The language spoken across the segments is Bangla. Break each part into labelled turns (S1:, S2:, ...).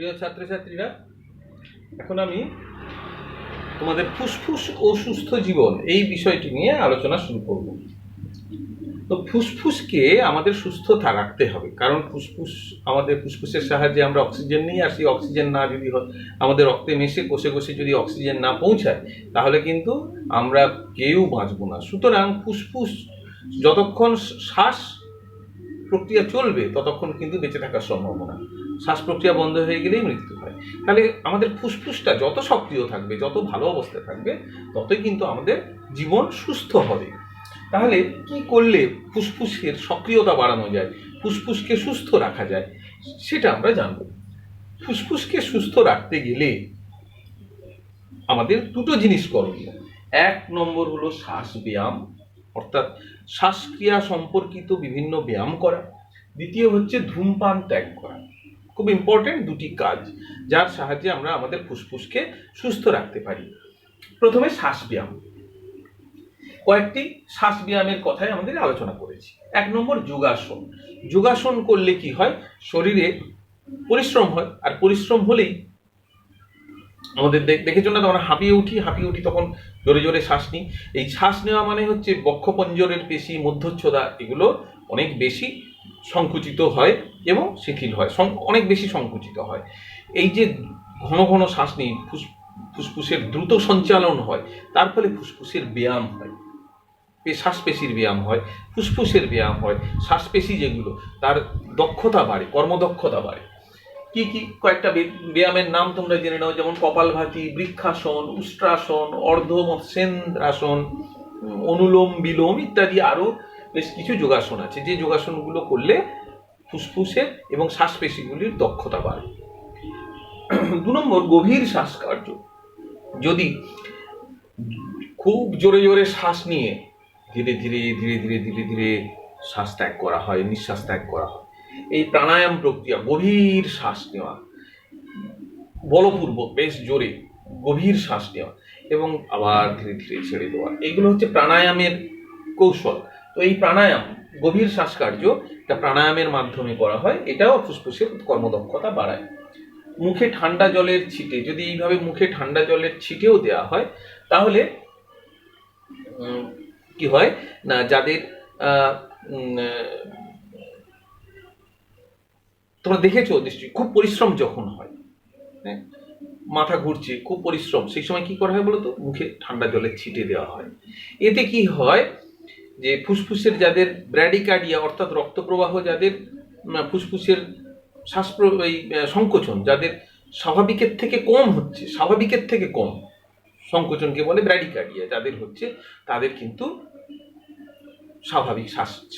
S1: প্রিয় ছাত্রছাত্রীরা, এখন আমি তোমাদের ফুসফুস ও সুস্থ জীবন এই বিষয়টি নিয়ে আলোচনা শুরু করব। তো ফুসফুসকে আমাদের সুস্থ রাখতে হবে, কারণ আমাদের ফুসফুসের সাহায্যে আমরা অক্সিজেন নিয়ে আসি। অক্সিজেন না যদি আমাদের রক্তে মেশে কোষে কোষে যদি অক্সিজেন না পৌঁছায়, তাহলে কিন্তু আমরা কেউ বাঁচবো না। সুতরাং ফুসফুস যতক্ষণ শ্বাস প্রক্রিয়া চলবে ততক্ষণ কিন্তু বেঁচে থাকার সম্ভাবনা। শ্বাস প্রক্রিয়া বন্ধ হয়ে গেলেই মৃত্যু হয়। তাহলে আমাদের ফুসফুসটা যত সক্রিয় থাকবে, যত ভালো অবস্থায় থাকবে, ততই কিন্তু আমাদের জীবন সুস্থ হবে। তাহলে কি করলে ফুসফুসের সক্রিয়তা বাড়ানো যায়, ফুসফুসকে সুস্থ রাখা যায়, সেটা আমরা জানব। ফুসফুসকে সুস্থ রাখতে গেলে আমাদের দুটো জিনিস করণীয়। 1 নম্বর হলো শ্বাস ব্যায়াম, অর্থাৎ শ্বাসক্রিয়া সম্পর্কিত বিভিন্ন ব্যায়াম করা। দ্বিতীয় হচ্ছে ধূমপান ত্যাগ করা। খুব ইম্পর্টেন্ট দুটি কাজ, যার সাহায্যে আমরা আমাদের ফুসফুসকে সুস্থ রাখতে পারি। প্রথমে শ্বাস ব্যায়াম। কয়েকটি শ্বাস ব্যায়ামের কথাই আমাদের আলোচনা করেছি। 1 নম্বর যোগাসন। যোগাসন করলে কি হয়, শরীরে পরিশ্রম হয়, আর পরিশ্রম হলেই আমাদের দেখেছো না, আমরা হাঁপিয়ে উঠি, তখন জোরে জোরে শ্বাস নিই। এই শ্বাস নেওয়া মানে হচ্ছে বক্ষপঞ্জরের পেশি, মধ্যচ্ছদা, এগুলো অনেক বেশি সংকুচিত হয় এবং শিথিল হয়, অনেক বেশি সংকুচিত হয়। এই যে ঘন ঘন শ্বাস নিই, ফুসফুসের দ্রুত সঞ্চালন হয়, তার ফলে ফুসফুসের ব্যায়াম হয়, শ্বাসপেশির ব্যায়াম হয়, ফুসফুসের ব্যায়াম হয়। শ্বাসপেশি যেগুলো, তার দক্ষতা বাড়ে, কর্মদক্ষতা বাড়ে। কি কি কয়েকটা ব্যায়ামের নাম তোমরা জেনে নাও, যেমন কপালভাতি, বৃক্ষাসন, উষ্ট্রাসন, অর্ধমৎস্যেন্দ্রাসন, অনুলোম বিলোম ইত্যাদি আরো বেশ কিছু যোগাসন আছে, যে যোগাসনগুলো করলে ফুসফুসের এবং শ্বাসপেশিগুলির দক্ষতা বাড়ে। 2 নম্বর গভীর শ্বাসকার্য। যদি খুব জোরে জোরে শ্বাস নিয়ে ধীরে ধীরে ধীরে ধীরে ধীরে ধীরে শ্বাস ত্যাগ করা হয়, নিঃশ্বাস ত্যাগ করা হয়, এই প্রাণায়াম প্রক্রিয়া, গভীর শ্বাস নেওয়া, বলপূর্বক বেশ জোরে গভীর শ্বাস নেওয়া এবং আবার ধীরে ধীরে ছেড়ে দেওয়া, এগুলো হচ্ছে প্রাণায়ামের কৌশল। তো এই প্রাণায়াম, গভীর শ্বাসকার্য, এটা প্রাণায়ামের মাধ্যমে করা হয়, এটাও ফুসফুসের কর্মদক্ষতা বাড়ায়। মুখে ঠান্ডা জলের ছিটে, যদি এইভাবে মুখে ঠান্ডা জলের ছিটেও দেওয়া হয়, তাহলে কি হয় না, যাদের তোমরা দেখেছো নিশ্চয়ই, খুব পরিশ্রম যখন হয়, মাথা ঘুরছে, খুব পরিশ্রম, সেই সময় কি করা হয় বলতো, মুখে ঠান্ডা জলের ছিটে দেওয়া হয়। এতে কি হয় যে ফুসফুসের যাদের ব্র্যাডিকার্ডিয়া, অর্থাৎ রক্ত প্রবাহ, যাদের ফুসফুসের এই সংকোচন যাদের স্বাভাবিকের থেকে কম হচ্ছে, স্বাভাবিকের থেকে কম সংকোচনকে বলে ব্র্যাডিকার্ডিয়া যাদের হচ্ছে, তাদের কিন্তু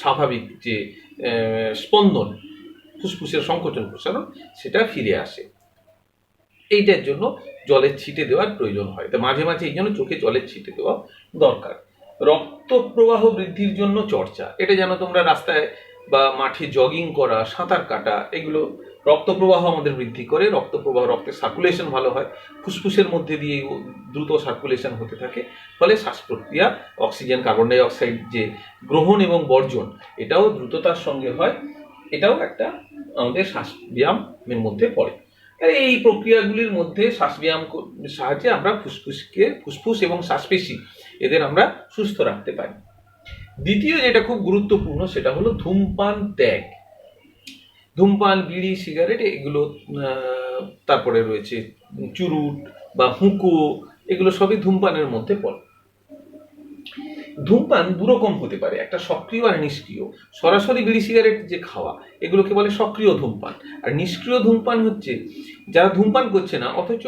S1: স্বাভাবিক যে স্পন্দন, ফুসফুসের সংকোচন প্রসারণ, সেটা ফিরে আসে। এইটার জন্য জলের ছিটে দেওয়ার প্রয়োজন হয়। তো মাঝে মাঝে এই জন্য চোখে জলের ছিটে দেওয়া দরকার। রক্ত প্রবাহ বৃদ্ধির জন্য চর্চা, এটা যেন তোমরা রাস্তায় বা মাঠে জগিং করা, সাঁতার কাটা, এগুলো রক্ত প্রবাহ আমাদের বৃদ্ধি করে। রক্ত প্রবাহ, রক্তের সার্কুলেশন ভালো হয়, ফুসফুসের মধ্যে দিয়ে দ্রুত সার্কুলেশন হতে থাকে, ফলে শ্বাস প্রক্রিয়া, অক্সিজেন, কার্বন ডাই অক্সাইড যে গ্রহণ এবং বর্জন, এটাও দ্রুততার সঙ্গে হয়। এটাও একটা আমাদের শ্বাস ব্যায়ামের মধ্যে পড়ে। এই প্রক্রিয়াগুলির মধ্যে শ্বাস ব্যায়াম সাহায্যে আমরা ফুসফুস এবং শ্বাসপেশি, এদের আমরা সুস্থ রাখতে পারি। দ্বিতীয় যেটা খুব গুরুত্বপূর্ণ, সেটা হলো ধূমপান ত্যাগ। ধূমপান, বিড়ি, সিগারেট, এগুলো, তারপরে রয়েছে চুরুট বা হুঁকো, এগুলো সবই ধূমপানের মধ্যে পড়ে। ধূমপান দুরকম হতে পারে, একটা সক্রিয় আর নিষ্ক্রিয়। সরাসরি বিড়ি সিগারেট যে খাওয়া, এগুলোকে বলে সক্রিয় ধূমপান। আর নিষ্ক্রিয় ধূমপান হচ্ছে যারা ধূমপান করছে না, অথচ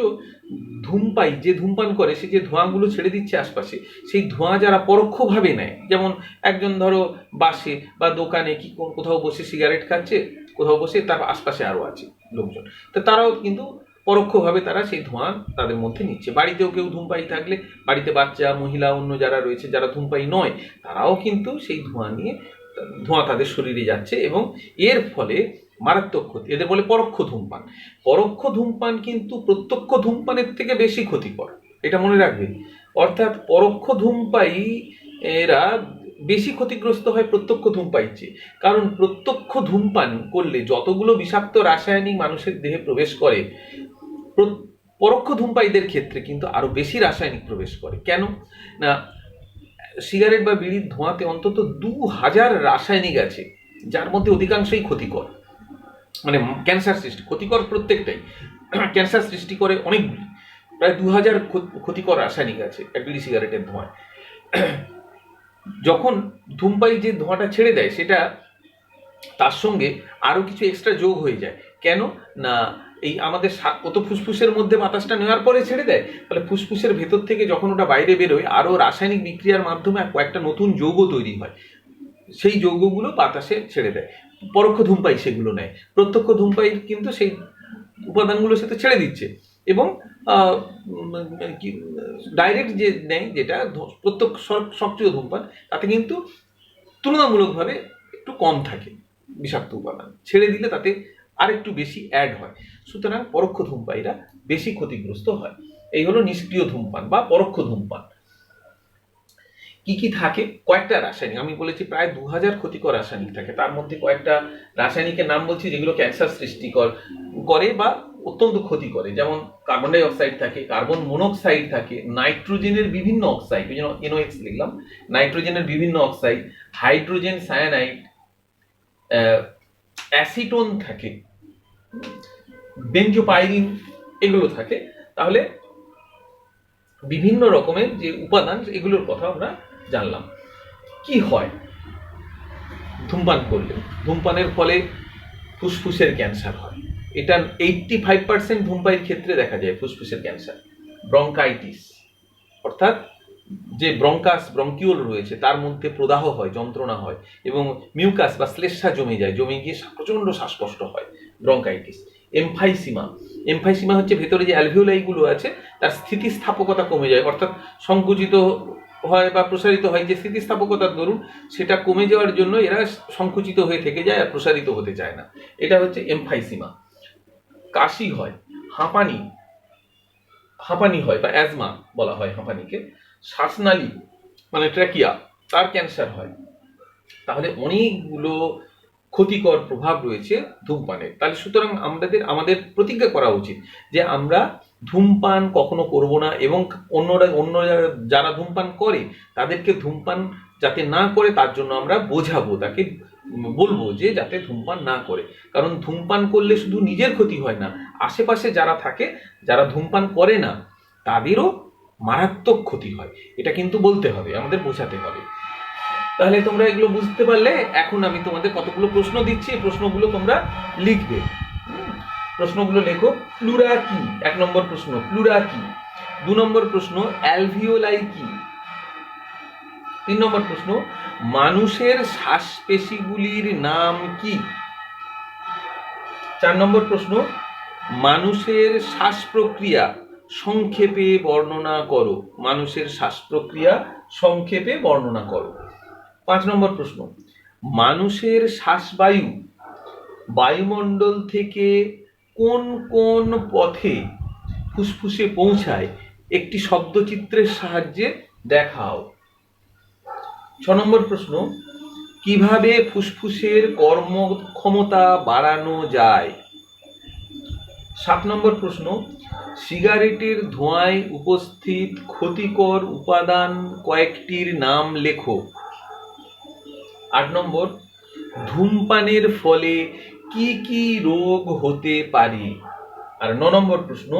S1: যে ধূমপান করে, সে যে ধোঁয়াগুলো ছেড়ে দিচ্ছে আশপাশে, সেই ধোঁয়া যারা পরোক্ষভাবে নেয়, যেমন একজন ধরো বাসে বা দোকানে কি কোথাও বসে সিগারেট খাচ্ছে, কোথাও বসে তার আশপাশে আরো আছে লোকজন, তো তারাও কিন্তু পরোক্ষভাবে তারা সেই ধোঁয়া তাদের মধ্যে নিচ্ছে। বাড়িতেও কেউ ধূমপায়ী থাকলে, বাড়িতে বাচ্চা, মহিলা, অন্য যারা রয়েছে যারা ধূমপায়ী নয়, তারাও কিন্তু সেই ধোঁয়া তাদের শরীরে যাচ্ছে, এবং এর ফলে মারাত্মক ক্ষতি। এদের বলে পরোক্ষ ধূমপান। পরোক্ষ ধূমপান কিন্তু প্রত্যক্ষ ধূমপানের থেকে বেশি ক্ষতিকর, এটা মনে রাখবে। অর্থাৎ পরোক্ষ ধূমপায়ী এরা বেশি ক্ষতিগ্রস্ত হয় প্রত্যক্ষ ধূমপায়ীর চেয়ে। কারণ প্রত্যক্ষ ধূমপান করলে যতগুলো বিষাক্ত রাসায়নিক মানুষের দেহে প্রবেশ করে, পরোক্ষ ধূমপায়ীদের ক্ষেত্রে কিন্তু আরো বেশি রাসায়নিক প্রবেশ করে। কেন না, সিগারেট বা বিড়ির ধোঁয়াতে অন্তত 2000 রাসায়নিক আছে, যার মধ্যে অধিকাংশই ক্ষতিকর, মানে ক্যান্সার সৃষ্টি, ক্ষতিকর প্রত্যেকটাই, ক্যান্সার সৃষ্টি করে অনেকগুলি, প্রায় 2000 ক্ষতিকর রাসায়নিক আছে এক বিড়ি সিগারেটের ধোঁয়ায়। যখন ধূমপায়ী যে ধোঁয়াটা ছেড়ে দেয়, সেটা তার সঙ্গে আরো কিছু এক্সট্রা যোগ হয়ে যায়। কেন না, এই আমাদের ও তো ফুসফুসের মধ্যে বাতাসটা নেওয়ার পরে ছেড়ে দেয়, তাহলে ফুসফুসের ভেতর থেকে যখন ওটা বাইরে বেরোয়, আরো রাসায়নিক বিক্রিয়ার মাধ্যমে কয়েকটা নতুন যৌগ তৈরি হয়, সেই যৌগগুলো বাতাসে ছেড়ে দেয়। পরোক্ষ ধূমপায়ী সেগুলো নেয়, প্রত্যক্ষ ধূমপায়ী কিন্তু সেই উপাদানগুলো সাথে ছেড়ে দিচ্ছে, এবং ডাইরেক্ট যে নেয়, যেটা প্রত্যক্ষ সক্রিয় ধূমপান, তাতে কিন্তু তুলনামূলকভাবে একটু কম থাকে বিষাক্ত উপাদান, ছেড়ে দিলে তাতে আর একটু বেশি অ্যাড হয়। সুতরাং পরোক্ষ ধূমপায়ীরা বেশি ক্ষতিগ্রস্ত হয়। এই হলো নিষ্ক্রিয় ধূমপান বা পরোক্ষ ধূমপান। কি কি থাকে? কয়েকটা রাসায়নিক, আমি বলেছি প্রায় 2000 ক্ষতিকর রাসায়নিক থাকে। তার মধ্যে কয়েকটা রাসায়নিকের নাম বলছি যেগুলো ক্যান্সার সৃষ্টি করে বা অত্যন্ত ক্ষতি করে। যেমন কার্বন ডাই অক্সাইড থাকে, কার্বন মনোক্সাইড থাকে, নাইট্রোজেনের বিভিন্ন অক্সাইড, ওই জন্য NOx লিখলাম, নাইট্রোজেনের বিভিন্ন অক্সাইড, হাইড্রোজেন সায়ানাইড, অ্যাসিটোন থাকে, বেনজোপাইরিন, এগুলো থাকে। তাহলে বিভিন্ন রকমের যে উপাদান, এগুলোর কথা আমরা জানলাম। কি হয় ধূমপান করলে? ধূমপানের ফলে ফুসফুসের ক্যান্সার হয়। এটা 85% ধূমপায়ীর ক্ষেত্রে দেখা যায় ফুসফুসের ক্যান্সার। ব্রঙ্কাইটিস, অর্থাৎ যে ব্রঙ্কিওল রয়েছে তার মধ্যে প্রদাহ হয়, যন্ত্রণা হয়, এবং মিউকাস বা শ্লেষ্মা জমে গিয়ে প্রচন্ড শ্বাসকষ্ট হয়, ব্রঙ্কাইটিস। এমফাইসিমা হচ্ছে ভেতরে যে অ্যালভিওলাইগুলো আছে তার স্থিতিস্থাপকতা কমে যায়, অর্থাৎ সংকুচিত হয় বা প্রসারিত হয়, যে স্থিতিস্থাপকতার দরুন সেটা কমে যাওয়ার জন্য এরা সংকুচিত হয়ে থেকে যায় আর প্রসারিত হতে চায় না। এটা হচ্ছে এমফাইসিমা। কাশি হয়, হাঁপানি হয় বা অ্যাজমা বলা হয় হাঁপানিকে। শ্বাসনালী মানে ট্র্যাকিয়া, তার ক্যান্সার হয়। তাহলে অনেকগুলো ক্ষতিকর প্রভাব রয়েছে ধূমপানের। তাহলে সুতরাং আমাদের প্রতিজ্ঞা করা উচিত যে আমরা ধূমপান কখনো করব না, এবং অন্যরা যারা ধূমপান করে তাদেরকে ধূমপান যাতে না করে তার জন্য আমরা বোঝাবো, তাকে বলবো যে যাতে ধূমপান না করে। কারণ ধূমপান করলে শুধু নিজের ক্ষতি হয় না, আশেপাশে যারা থাকে, যারা ধূমপান করে না, তাদেরও মারাত্মক ক্ষতি হয়। এটা কিন্তু বলতে হবে, আমাদের বোঝাতে হবে। তাহলে তোমরা এগুলো বুঝতে পারলে। এখন আমি তোমাদের কতগুলো প্রশ্ন দিচ্ছি, এই প্রশ্নগুলো তোমরা লিখবে। প্রশ্নগুলো লেখো। প্লুরা কি? 1 নম্বর প্রশ্ন, প্লুরা কি? 2 নম্বর প্রশ্ন, অ্যালভিওলাই কি? 3 নম্বর প্রশ্ন, মানুষের শ্বাসপেশিগুলির নাম কি? 4 নম্বর প্রশ্ন, মানুষের শ্বাস প্রক্রিয়া সংক্ষেপে বর্ণনা করো। মানুষের শ্বাস প্রক্রিয়া সংক্ষেপে বর্ণনা করো। 5 নম্বর প্রশ্ন, মানুষের শ্বাসবায়ু বায়ুমণ্ডল থেকে কোন কোন পথে ফুসফুসে পৌঁছায় একটি শব্দচিত্রের সাহায্যে দেখাও। 6 নম্বর প্রশ্ন, কিভাবে ফুসফুসের কর্মক্ষমতা বাড়ানো যায়? 7 নম্বর প্রশ্ন, সিগারেটের ধোঁয়ায় উপস্থিত ক্ষতিকর উপাদান কয়েকটির নাম লেখো। 8 নম্বর, ধূমপানের ফলে কি কি রোগ হতে পারে? আর 9 নম্বর প্রশ্ন,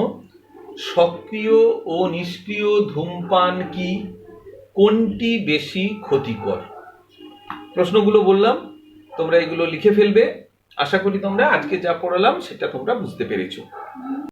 S1: সক্রিয় ও নিষ্ক্রিয় ধূমপান কি, কোনটি বেশি ক্ষতিকর? প্রশ্নগুলো বললাম, তোমরা এগুলো লিখে ফেলবে। আশা করি তোমরা আজকে যা পড়ালাম সেটা তোমরা বুঝতে পেরেছো।